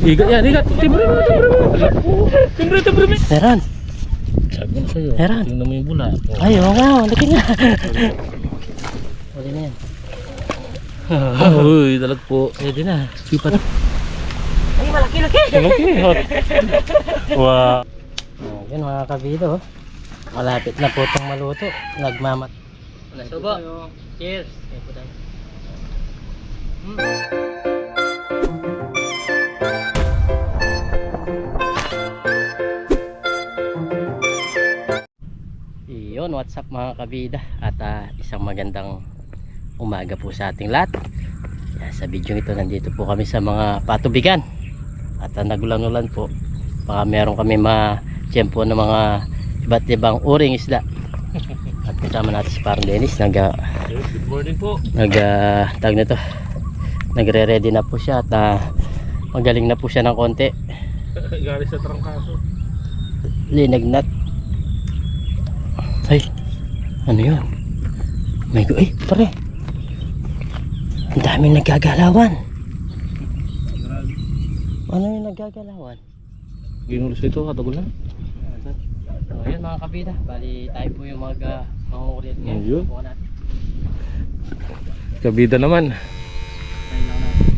Igat yan, igat. Timbre mo. Timbre mo. Meron. Sabi ko na sa'yo. Meron. Tingnan mo yung bula. Ay, oo nga. Laki nga. Huli na yan. Uy, dalag po. Pwede na. Sipat. Ay, malaki. Malaki. Wow. Yan mga kabida, oh. Malapit na po itong maluto. Nagmamat. Subo. Cheers. Iyon, what's up mga kabida. At isang magandang umaga po sa ating lahat. Sa video ito, nandito po kami sa mga patubigan. At nagulan-ulan po. Baka meron kami ma-tiyempo ng mga iba't ibang uring isda. At kasama natin si Parang Dennis. Good morning po. Tawag nito, nagre-ready na po siya. At magaling na po siya ng konti. Galing sa trangkaso. Linagnat. Ay, ano yun? May pare, ang daming nagagalawan. Ano yung nagagalawan? Ginulos ito, katagal na. So, yun mga kabida, bali tayo po yung mga-urit ngayon. Yun. Subukan natin. Kabida naman. Try lang natin.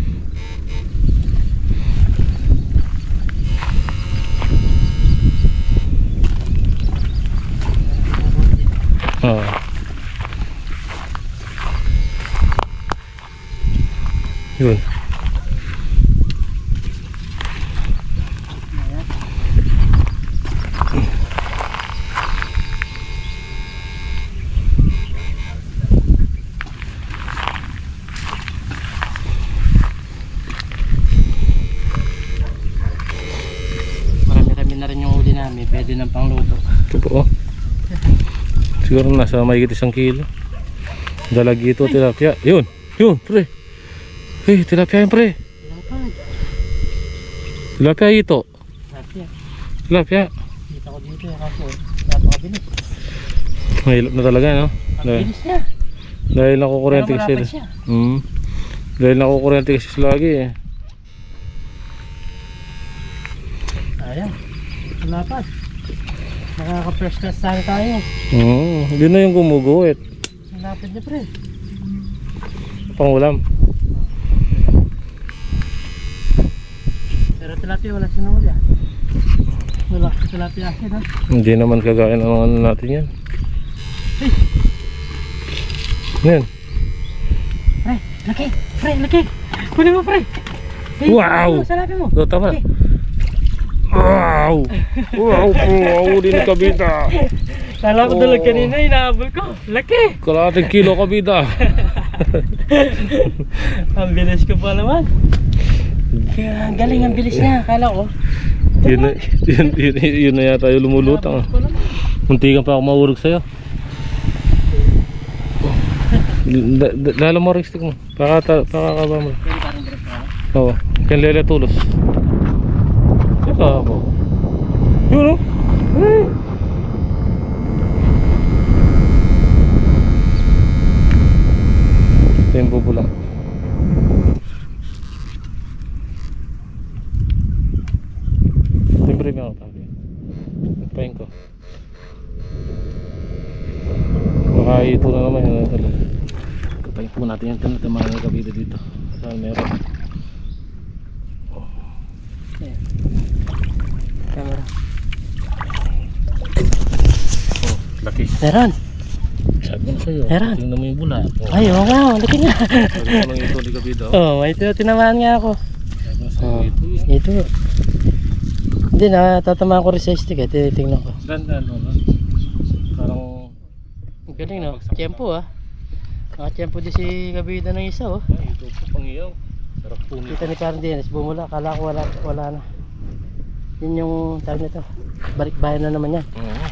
Oo. Yun. Marami-rami na rin yung uli namin, pwede ng pangluto. Ito po, oh. Siguro nasa mahigit 1 kilo. Dalagito, tilapia. Yun, pre. Hey, tilapia yan, pre. Tilapia ito. Tilapia. Kita ko dito yung kaso. Napakabilis. Mahilap na talaga, no? Pabilis niya. Dahil nakukuryente Pero kasi. malapad siya. Dahil nakukuryente kasi sila lagi, eh. Ayan. Malapad. Nakaka-fresh class sana tayo. Hindi na yung gumuguhit. Malapad niya, pre. Pangulam. Pero tilapia wala sinuli, ah. Wala tilapia akin, ha. Hindi naman kagaya ng ano natin yan. Yan. Pre, laki. Pre, laki. Kunin mo, pre. Hey, Wow! salapin mo. So, tama. Okay. Wow! Wow po! Wow! Di na kabida! Kala ko dalag kanina, inaabol ko. Laki! Kalating kilo kabida! Ang bilis ko pa naman. Kaya galing ang bilis niya. Kala ko. Yun na yata yung lumulutang. Muntikan pa ako maurog sa'yo. Lalo mo ring stick mo. Pakakaba mo. Oo. Kaya lele tulos. Teka ako. Yun o. Ito yung bubula. Timbre nga ako tabi. Nagpahin ko. Baka ito na naman yun. Nagpahin po natin yung tanong mga kabida dito. Saan meron? Camera. Oh, laki. Meron. Sabi ko na sa'yo. Meron. Tingnan mo yung bula. Ay, oo nga. Laki nga. Sabi ko lang ito di kabida. Oo, may tinamaan nga ako. Sabi ko na sa'yo Oh, ito. ito. Hindi na, tatamaan ko rin sa stick, eh. Tinitingnan ko. Ganda no. Parang Ang galing, no? Tiyempo, ah. Nakatiyempo din si kabida ng isa, oh. ay, ito po pangiyaw. Sarap po nito. Kita ni Parang Dennis, bumula. Kala ko wala na. Yun yung tawag nito. Balikbayan na naman yan.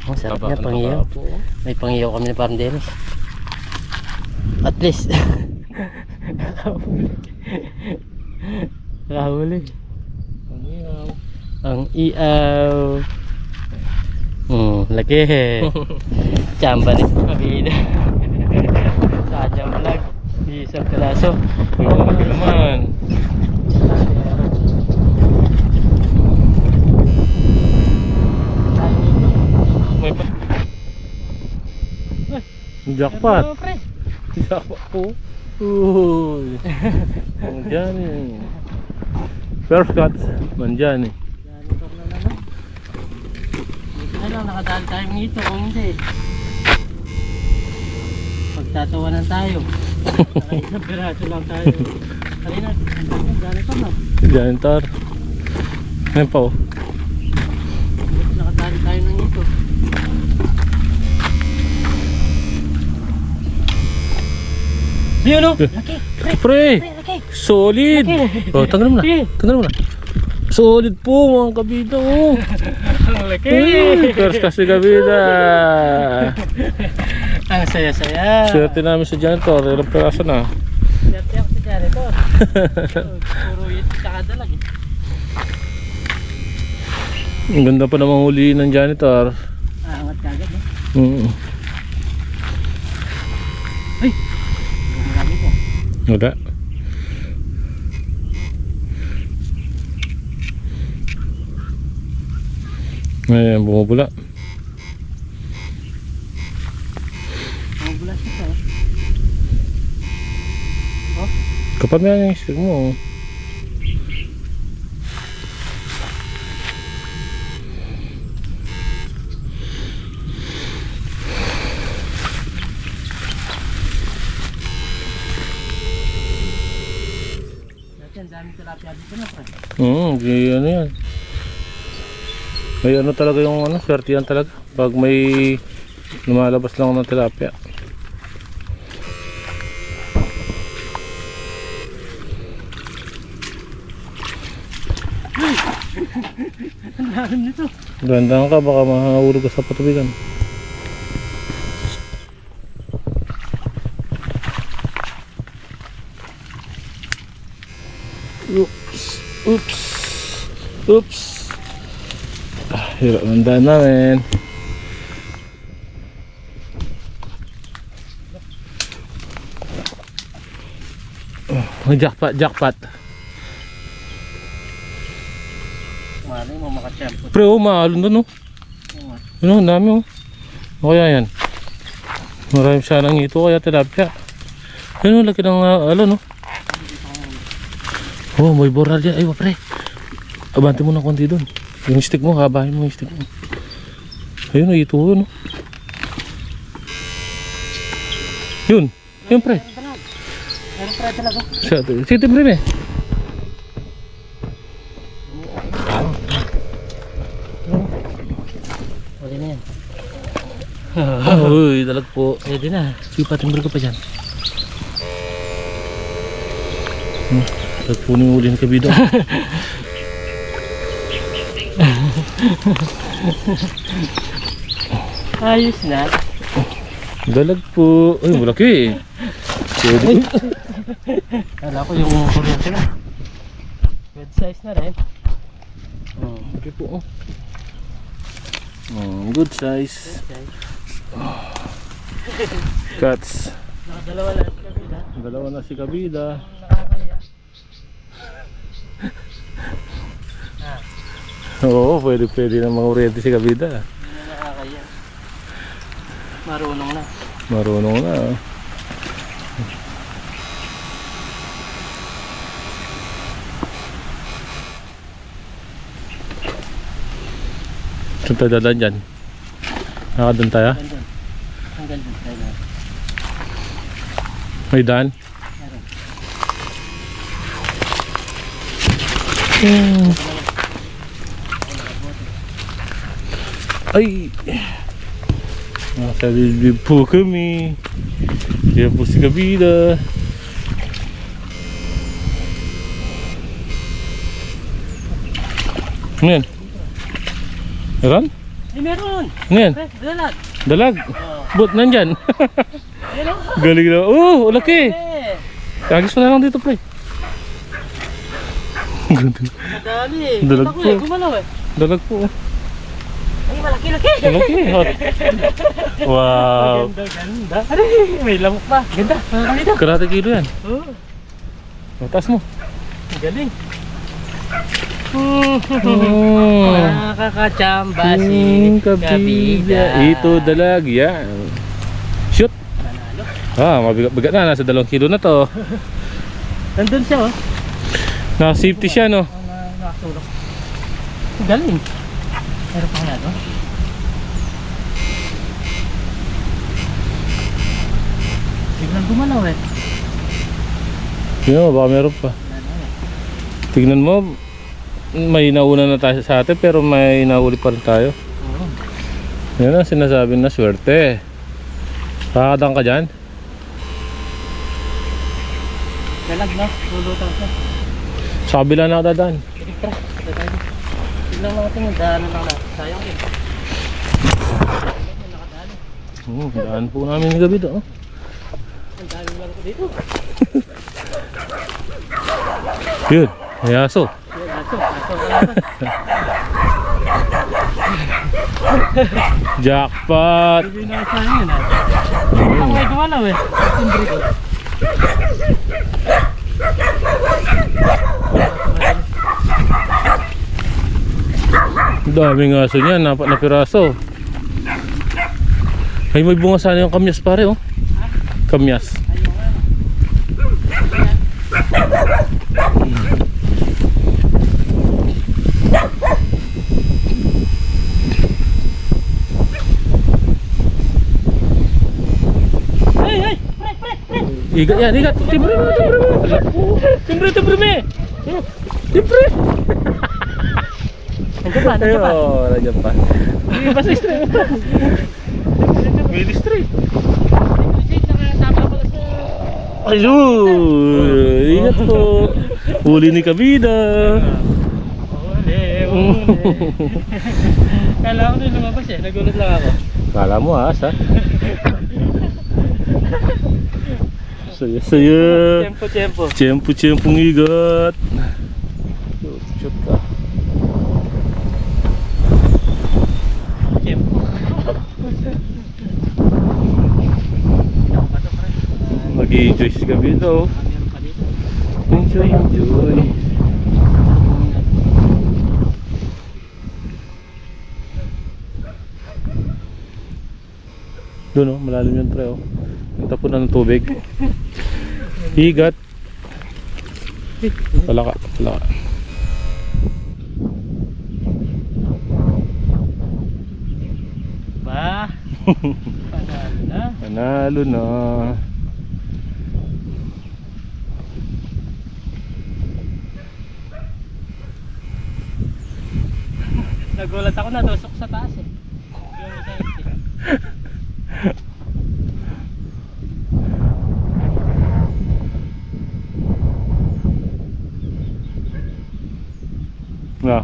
Ang sarap niya, pangiyaw. May pangiyaw kami ni Parang Dennis. At least. Nakahuli. Pangiyaw. Ang iaw. Laki. Chamba ni kabida. Sadyang vlog. Isang piraso. Laki naman. Jackpot. Pero, pre. Jackpot po. Uy. Manjani. First cut. Manjani. Janitor na naman. Dito na lang, nakadali tayo ngito kung hindi. Pagtatawanan tayo. Nakaisang piraso lang tayo. Kanina, janitor na. Janitor. Ngayon pa oh. Nakadali tayo ng ito. Yun o! Laki! Pre! Laki! Solid! Oh, tanggalin mo na. Tanggalin mo na. Solid po mga kabida oh. Ang laki! First kasi kabida. Ang saya-saya! Swerte namin sa janitor. Ilang peraso na. Swerte ako sa janitor. Puro yun kakadalag eh. Ang ganda pa namang huli ng janitor. Aangat ka agad eh. Ay! Marami po. Wala. Ayan, bumubula. Mabula siya oh. Kapag may yung stick mo. Ang daming tilapia dito na pre. Ano yan. May ano talaga yung ano, swerte yan talaga. Pag may lumalabas lang ng tilapia. Ang lalim nito. Gandang ka, baka mahulog ka sa patubigan. Oops. Oops. Hirap ng daan namin. Jackpot, jackpot. Malay mo makachempo. Pre, maalon doon oh. Ano, ang dami oh. O kaya yan. Maraming sanang ito kaya tilapia. Ano, laki ng no. Oh, may boral dyan. Ay, pre. Abante mo ng konti doon. Yung stick mo, habahin mo yung stick mo. Ayun, ito yun. Oh. Yun. Yun, pre. Meron pre talaga. Sige, pre. Pwede na yan. Uy, dalag po. Pwede na. Sige, patimbal ka pa dyan. Dalag po ni uli ng kabida. Ayos na. Dalag po. Ay, malaki eh. Pwede. Kala ko yung kuryente na. Good size na rin. Okay po. Good size. Cuts. Nakadalawa lang si Kabida. Dalawa na si kabida. Nakakaya. Oo, pwede na mga oriente si kabida. Hindi na nakakaya. Marunong na. Marunong na. Saan tayo dadaan dyan? Nakadun tayo? Hanggang doon. Hanggang doon tayo na. May daan? Meron. Ay! Nasa bibig po kami. Kaya po si kabida. Ano yan? Meron? Hindi meron. Ano yan? Pre, dalag. Dalag? But nandyan. Yan o. Galing na. Oh, laki. Eh, Agis pa na lang dito, pre. Ganda. madali. Dalag Kita ko po. eh, gumalaw eh. Dalag po. Ay, malaki-laki. Laki. Hot. Wow. Ganda. Aray, may lamok pa. Ganda. Ganda. Kalahati kilo yan. Oh, Taas mo. ang galing. Oh. Nakakachamba si Kabida. Ito dalag yan. Shoot. Mabigat na. Nasa 2 kilo na to. Nandun siya oh. Naka-safety siya, no? Nakasulok. Galing. Meron pa kaya to? Biglang gumalaw eh. Yun, baka meron pa. Tignan mo, may nauna na tayo sa atin pero may nahuli pa rin tayo. Oo. Yan ang sinasabi na swerte. Kakadang ka dyan? Dalag no? Lulutang siya. Sa kabila na ako dadaan. Tara, dadaan. Tignan natin yung daanan lang natin. Sayang eh. Daan po namin ng gabi doon. Ang dami lang ko dito. Yun, may aso. Yan, aso kalaban. Jackpot! Hindi na sayang yun ah. Ang may gumalaw eh. Timbre ko. Daming aso niyan, 4 na piraso. Ay, may bunga sana yung kamyas pare oh. Kamyas. Hey! Pre! Igat yan, igat. Timbre mo. Timbre me. Timbre. Nandiyan pa. Nandiyan pa. Hindi pa sa street. May street. Ayun. Ingat po. Huli ni Kabida. Huli. Kala ko din lumabas eh. Nagulat lang ako. Kala mo asa. Saya. Tiyempo ngigat. Shoot ka. Mag-i-enjoy si Kabida oh. Enjoy. Doon oh, malalim yun pre oh. Ang tapon na ng tubig. Higat. Palaka. Ba? Panalo na. Nagulat ako, natusok sa taas eh. Yung isa Na.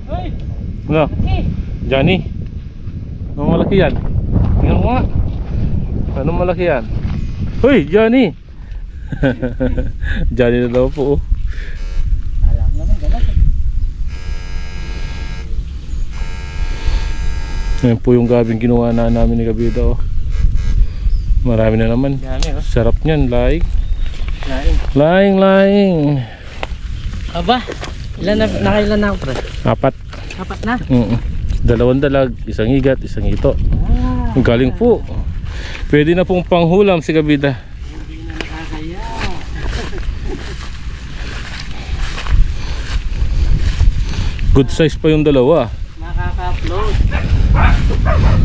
Hoy! Na. Johnny. Anong malaki yan? Tingnan mo nga. Anong malaki yan? Hoy, Johnny. Johnny na daw po. Alam naman, galas eh. Yan po yung gabing ginawa na namin ni Kabida oh. Marami na naman. Dami oh. Sarap niyan, laing. Laing. Aba, nakailan na ako pre? 4 na? 2 dalag, isang igat, isang ito. Ang galing po. Pwede na pong panghulam si Kabida. Hindi na nakakaya. Good size pa yung dalawa. Nakaka-upload.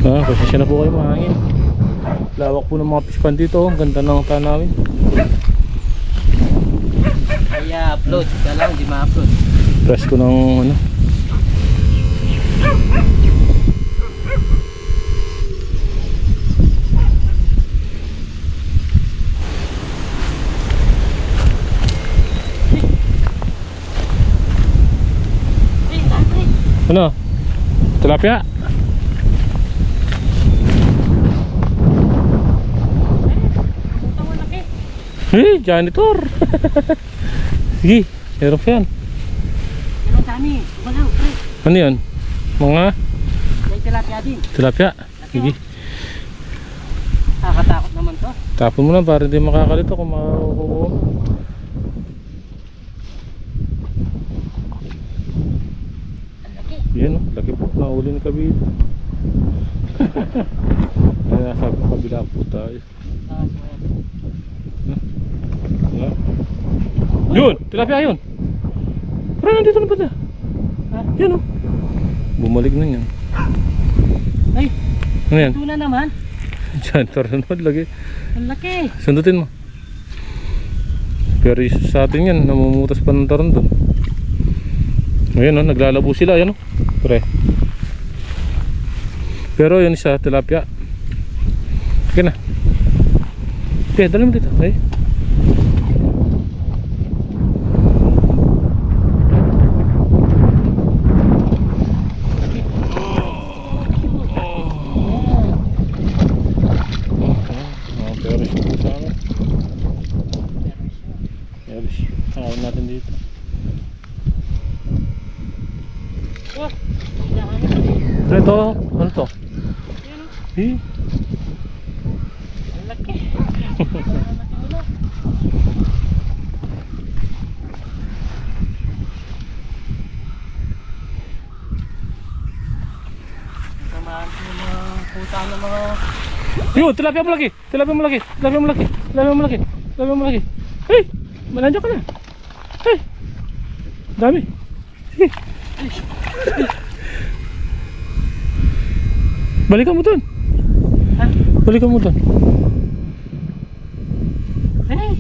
Pasensya na po kayo, mahangin. Lawak po ng mga fish pond dito. Ang ganda ng tanawin. Kaya upload, kala hindi ma-upload. Press ko ng ano. Ano? Tilapia? Janitor. Sige, meron pa yan. Meron dami, balaw, pre. Ano yan? Mga? May tilapia din. Tilapia? Sige. Nakakatakot naman to. Tapon mo lang para hindi makakalito kung makukuha. Yan o, laki po. Nahuli ni Kabida. Ay, nasa kabila po tayo. Yan. Yun! Tilapia yun! Parang nandito na pala. Yan o. Bumalik na yan. Ay, Ano yan? tuna naman. Diyan, taranod lagi. Ang laki. Sundutin mo. Pero sa atin yan, namumutas pa ng taron doon. Ayan o, naglalabo sila. Ayan o. Pre. Pero yun isa, tilapia. Okay na. Okay, dali mo dito. Ay. Natin dito. Ito, ano to? Eh? Ang laki. Tamaan ko yung mga puta ng mga... Yun, tilapia malaki! Tilapia malaki! Tilapia malaki! Tilapia malaki! Tilapia malaki! Hey! Nandiyan ka na! Hey! Dami! Sige! Balikan mo dun! Ha? Balikan mo dun! Hey!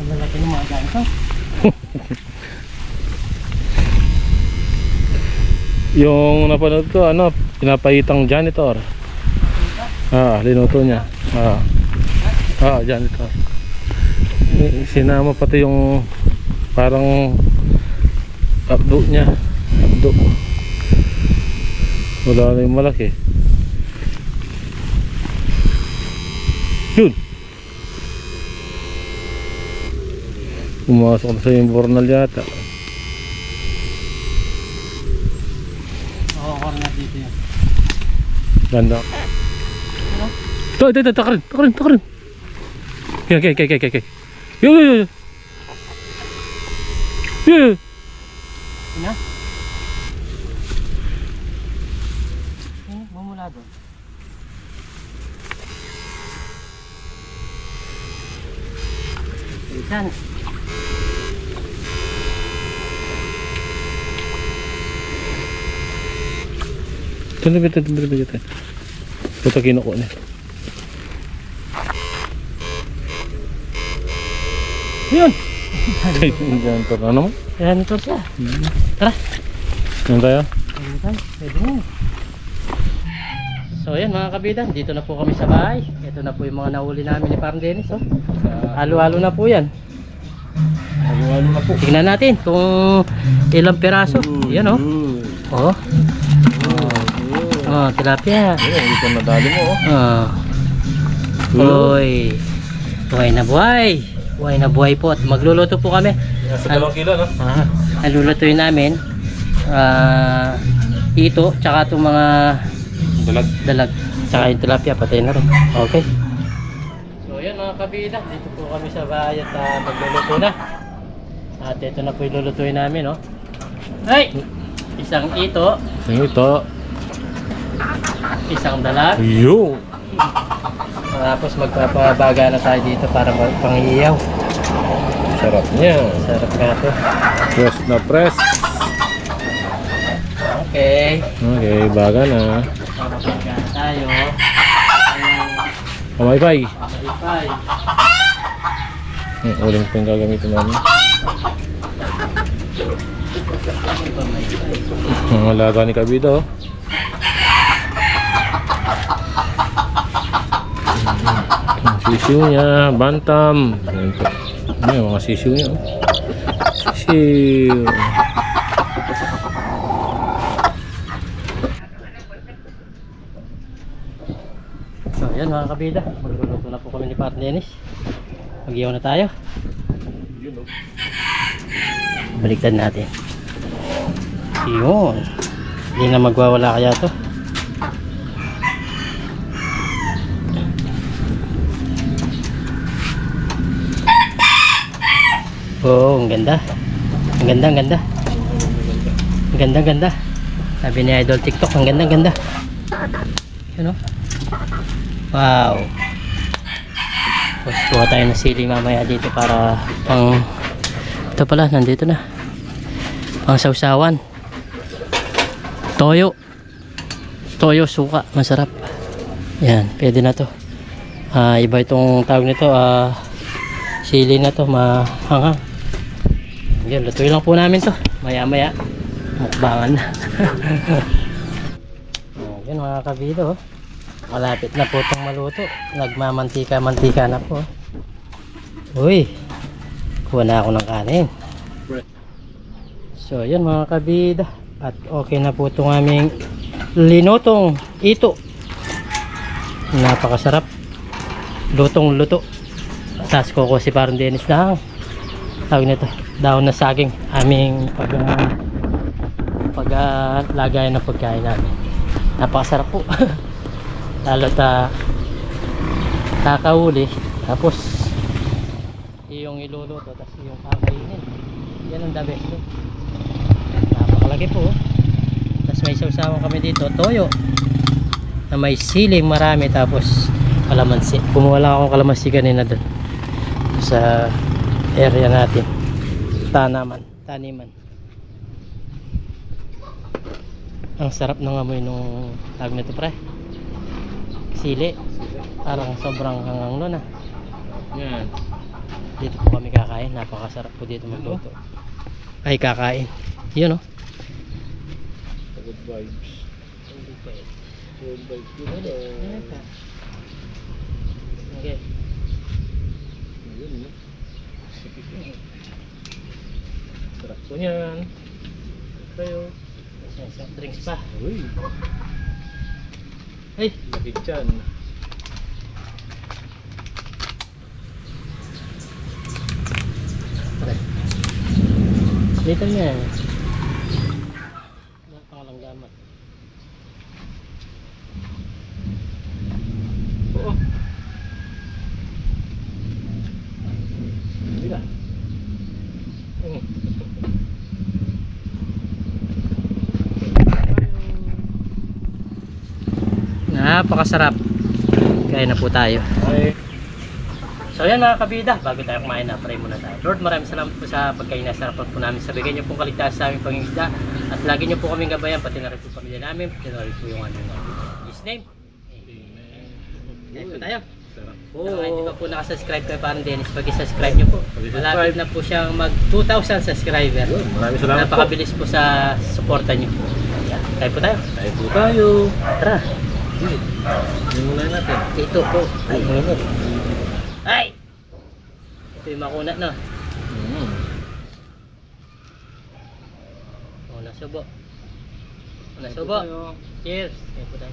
Ang lalaki ng mga ganito. Yung napanood ko, ano, pinapahitang janitor. Linuto niya. Janitor. Sinama pati yung parang abdo niya. Abdo. Wala na yung malaki. Yun. Pumasok na sa yung bornal yata. Corner dito yan. Ganda. Ito, takarin. Kaya. Yo. Ina? Bumula doon. Isan. Ito. Ito kinuko niya. Yun! Diyan to. Ano mo? Ayan ito siya. Tara! Yan tayo? Pwede mo. So ayan mga kabidan, dito na po kami sa bahay. Ito na po yung mga nahuli namin ni Parang Dennis. Oh. Halo-halo na po yan. Halo-halo na po. Tingnan natin kung ilang peraso. Yan o. Oh. Oh, tilapia. Ito na dali mo. Uy. Buhay na buhay. Buhay na buhay po. At magluluto po kami. Sa 2 kilo, no? Ang lulutuin namin ito, tsaka itong mga dalag. Tsaka yung tilapia, patay na rin. Okay. So yun mga kabida, dito po kami sa bahay at magluluto na. At ito na po yung lulutuin namin, no? Ay! Isang ito, isang dalag. Yo! Tapos magpapabaga na tayo dito para pang-iiyaw. Sarap niya. Sarap nga to. Press na press. Okay. Okay, baga na. Papabaga na tayo. Kamay-pay. Malipay. Uling pa yung gagamitin namin. Ang alaga ni Kabida, oh. Sisiw niya, bantam. Ayan po. Ayan yung mga sisiw niya, oh. Sisiw. So ayan mga kabida, magluluto na po kami ni Parang Dennis. Mag-iyaw na tayo. Baliktad natin. Yun. Hindi na magwawala kaya to. Oh, ang ganda. Ang ganda, ang ganda. Ang ganda, ang ganda. Sabi ni Idol TikTok, ang ganda, ang ganda. Yun o. Wow. Tapos kuha tayo ng sili mamaya dito para pang... Ito pala, nandito na. Pang sausawan. Toyo. Toyo, suka. Masarap. Yan, pwede na to. Iba itong tawag nito. Sili na to, mahanghang. Yan, lutuin lang po namin to. Maya maya. Mukbangan na. Yan mga kabida oh. Malapit na po itong maluto. Nagmamantika-mantika na po. Uy. Kuha na ako ng kanin. So yan mga kabida. At okay na po itong aming linutong ito. Napakasarap. Lutong luto. Tapos kuko si parang Dennis na tawag nito, daon na saging aming lagayan ng pagkain namin. Napakasarap po. Lalo kakahuli tapos yung iluluto tapos yung kakainin, yan ang the best po. Napakalaki po. Tapos may sausawan kami dito, toyo na may siling marami, tapos kalamansi. Kumuha lang akong kalamansi kanina doon sa area natin, taniman. Ang sarap ng amoy nung tawag nito pre, sili. Parang sobrang hangang nun ah. Yan. Dito po kami kakain, napakasarap po dito magluto. Ay kakain, yun oh. Good vibes. Good vibes. Okay. Ayun, no? Sarap po yan. Kayo. Soft drinks pa. Uy, Ay, laki dyan. dito niya. Napakalang gamat. Oo. Hindi ka. Napakasarap. Kaya na po tayo. Ay. So yan mga kabida, bago tayo kumain na, pray muna tayo. Lord, maraming salamat po sa pagkainasarapan po namin. Sabigay niyo pong kaligtasan sa aming pangingisda. At lagi niyo po kaming gabayan, pati na rin po pamilya namin, pati na rin po yung aming in His name. Kaya po tayo. Sarap. Kung hindi pa po nakasubscribe kay parang Dennis, pag-subscribe niyo po. Malapit na po siyang mag 2,000 subscriber. Maraming salamat po. Napakabilis po sa suporta niyo po. Yan. Kaya po tayo. Tayo po tayo. Tara. Hindi muna natin. Ito po. Ay, minit. Ay! Ito yung makunat na. Una subo. Una subo. Cheers. Kaya po tayo.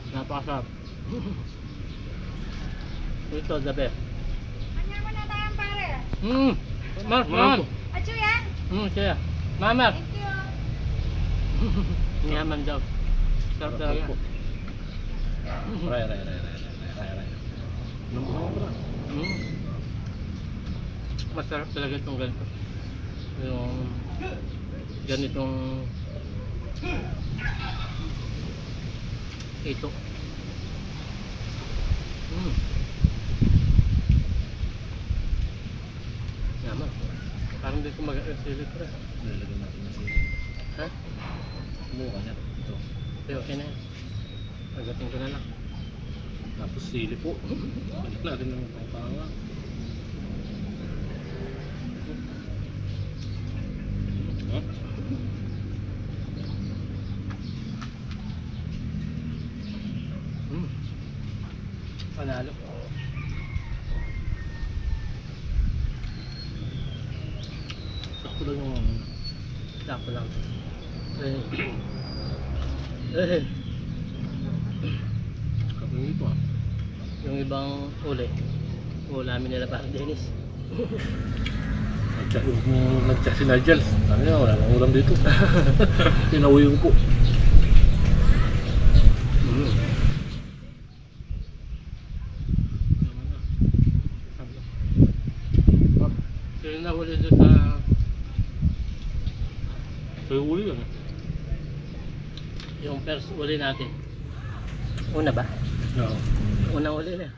Napakasarap. Ito, the best. Kanya mo na tayo pare. Mas, man. Acho yan. Siya. Mama. Thank you. Niyaman daw. Sarap talaga. Ray. Masarap talaga itong ganito. Yung ganitong ito. Yaman. Parang di ko mag-asilit pa. Lalagyan natin na sila. Ha? Mukha niya. Ito. Okay na yan. Pagating ko na lang. Tapos sili po. Balik natin ng pangpanga. Panalo. Sakto lang yung Sakto lang. kapag ito ah. Yung ibang uli. ulamin nila para Dennis. Nag-chat si Nigel. Ano yan, wala nang ulam dito. Pinauwi ko po. Kaya nahuli doon sa uli yan. Yung first uli natin. Una ba? Oo. Unang uli na.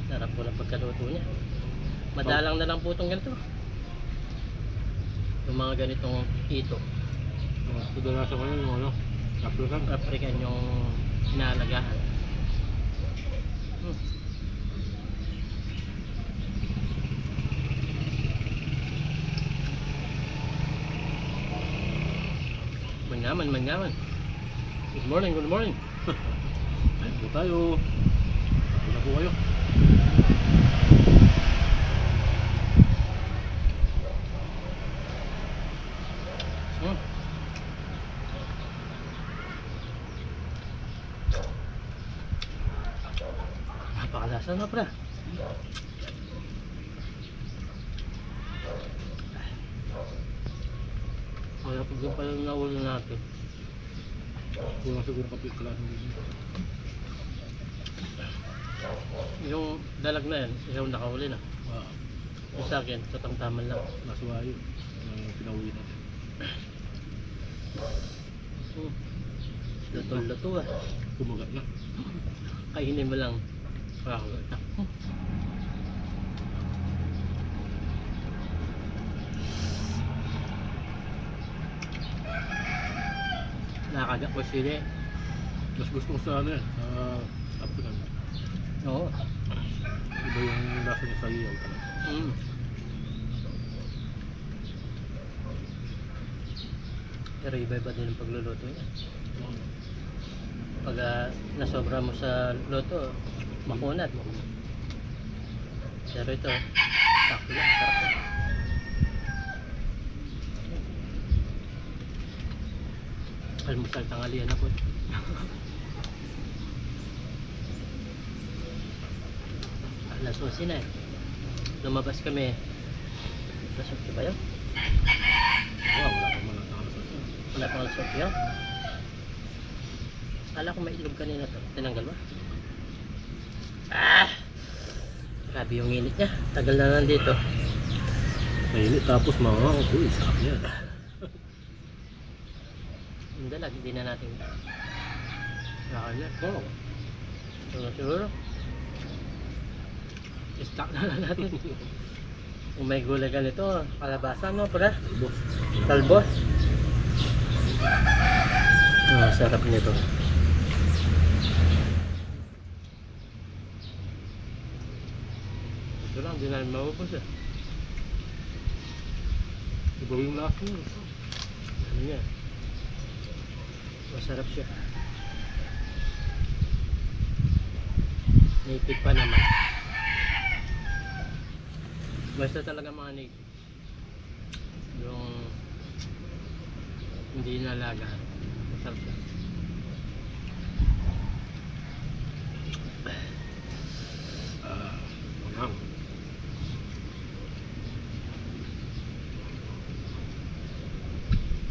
Sarap po ng pagkaluto niya. Madalang na lang po itong ganito. Yung mga ganitong ito. Kadalasan ko yun yung ano, African. African yung inaalagahan. Manyaman, manyaman. Good morning, good morning. Ayun po tayo. Ayun na po kayo. Hmm. Napakalasa na pra. Kaya pag yung pala naulo natin. Kulang siguro kapit ka lang. Yung dalag na yan, yung nakahuli na. Yung sa akin, katamtaman lang. Nasuwayo. Pinauwi natin. Luto-luto ah. Kumagat na. Kainin mo lang. Kakagat na. Nakakagat ko sila. Mas gusto ko sa ano yan, sa African. Oo. Iba yung lasa niya sa iyaw talaga. Pero iba-iba din ang pagluluto niya. Pag nasobra mo sa luto, makunat. Pero ito, sakto lang, sarap. Almusal tanghalian ako. Alas 11 na eh. Lumabas kami. Alas 8 ba yun? Wow, wala pa man ang Wala pang alas 8 yun? Kala ko may ilog kanina to. Tinanggal ba? Ah! Grabe yung init niya. Tagal na nandito. mainit tapos mga uy, sarap yan. Yung dalag, hindi na natin nakalat. Oo. Siguro. I-stock na lang natin. Kung may gulay ganito, kalabasan no, pala. Talbos. Sarap nito. Ito lang, hindi namin maubos eh. Iba yung lasa niya. Ano niya? Masarap siya. Native pa naman. Basta talaga mga native. Yung hindi nalaga. Masarap siya. Mangang.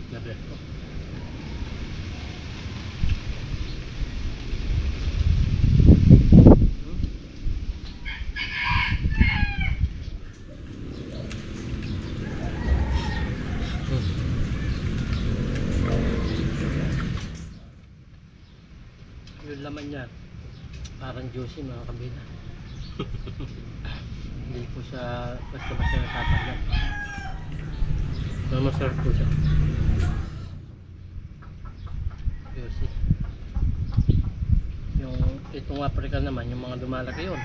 Labre. Yung laman niya parang juicy mga kabila. Hindi po siya basta-basta natatanggal. Pero masarap po siya. Juicy. Yung itong African naman, yung mga lumalaki yun.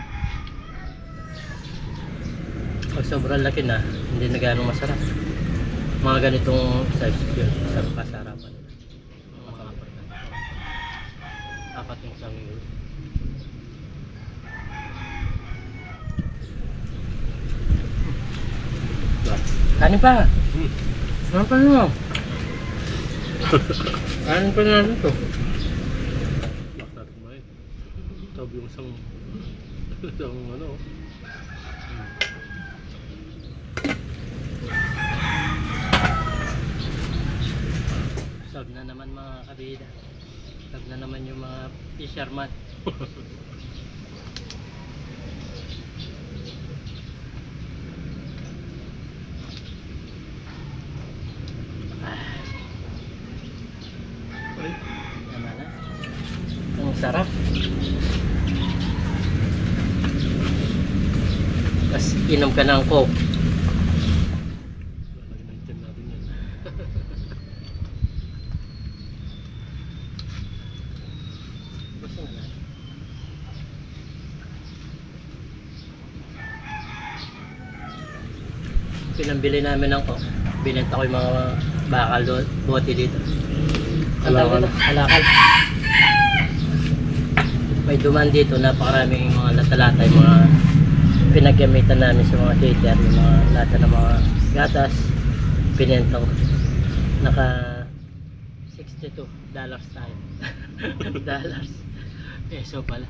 Pag sobrang laki na, hindi na gano'ng masarap. Mga ganitong size yun, isang pasarapan nila. Mga African. Apat yung isang yun. Kanin pa! Kanin pa nyo! Kanin pa natin ito. Isang ano. Sab na naman mga kabida. Sab na naman yung mga fisherman. Ay, Naman na. Ang sarap. Tapos inom ka ng coke. lalagyan ng tiyan natin yan. Gusto na natin. Pinambili namin ng coke. Binenta ko yung mga bakal doon, bote dito. Ang tawag Alakal. nito? Alakal. May duman dito, napakaraming mga lata-lata, yung mga pinaggamitan namin sa mga heater, yung mga lata ng mga gatas, pinenta ko. Naka $62 tayo. Dollars. Peso pala.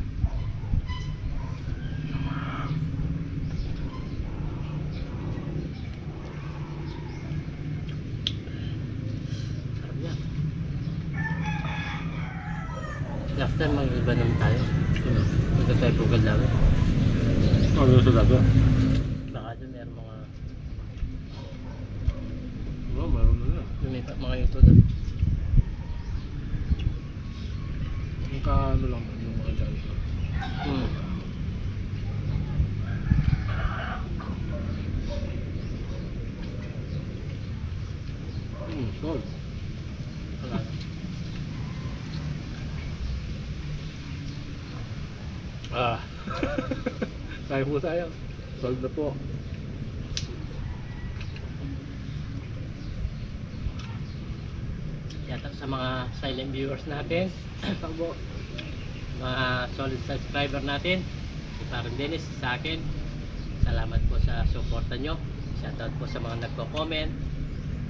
Sarap yan. Last time mag-iba naman tayo. Ano? Punta tayo Pugal namin. Ano sa daga? Baka doon meron mga Oo, meron na yan. lumipat mga yuto doon. Ang kaano lang yung mga dyan. Hmm. Salt. Wala na. Ah. Kaya po tayo. Salt na po. Yata sa mga silent viewers natin, Takbo. mga solid subscriber natin, si Parang Dennis, sa akin, salamat po sa suporta nyo. Shoutout po sa mga nagko-comment,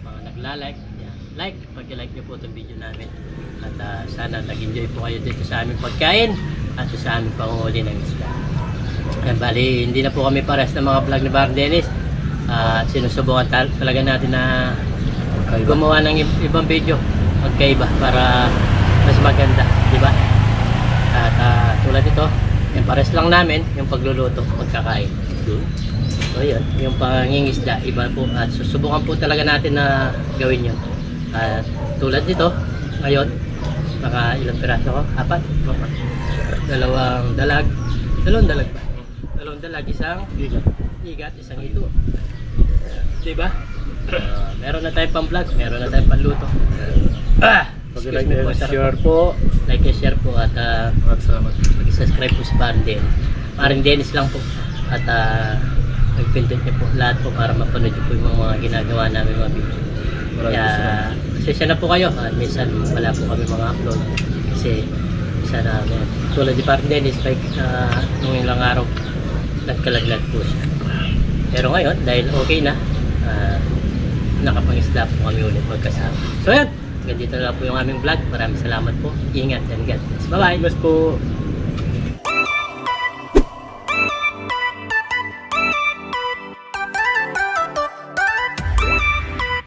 mga nagla-like. Yan. Like, pag-like nyo po itong video namin. At sana nag-enjoy po kayo dito sa aming pagkain at sa aming panguhuli ng isda. Bali, hindi na po kami pares ng mga vlog ni Parang Dennis. Sinusubukan talaga natin na gumawa ng ibang video magkaiba para mas maganda, di ba? At tulad ito, yung pares lang namin yung pagluluto, pagkakain. So yun, yung pangingisda, iba po. At susubukan po talaga natin na gawin yun. At tulad nito, ngayon, naka ilang piraso ko? 4? Dalawang dalag ba? Dalawang dalag, isang igat, isang ito. Diba? Meron na tayong pang-vlog, meron na tayong pang-luto. Pag-like Excuse me po, and sarap. share po. Like and share po at At salamat. mag-subscribe po sa Parang Dennis. Parang Dennis lang po. At nag-pindutin niyo po lahat po para mapanood niyo po yung mga ginagawa namin mga video. Maraming Kaya salamat. pasensya na po kayo. Minsan wala po kami mga upload. Kasi sana tulad ni Parang Dennis, nung ilang araw nagkalaglag po siya. Pero ngayon, dahil okay na, nakapangisda po kami ulit magkasama. So yan, hanggang dito na lang po yung aming vlog. Maraming salamat po. Ingat and God bless. Bye bye! Bless po.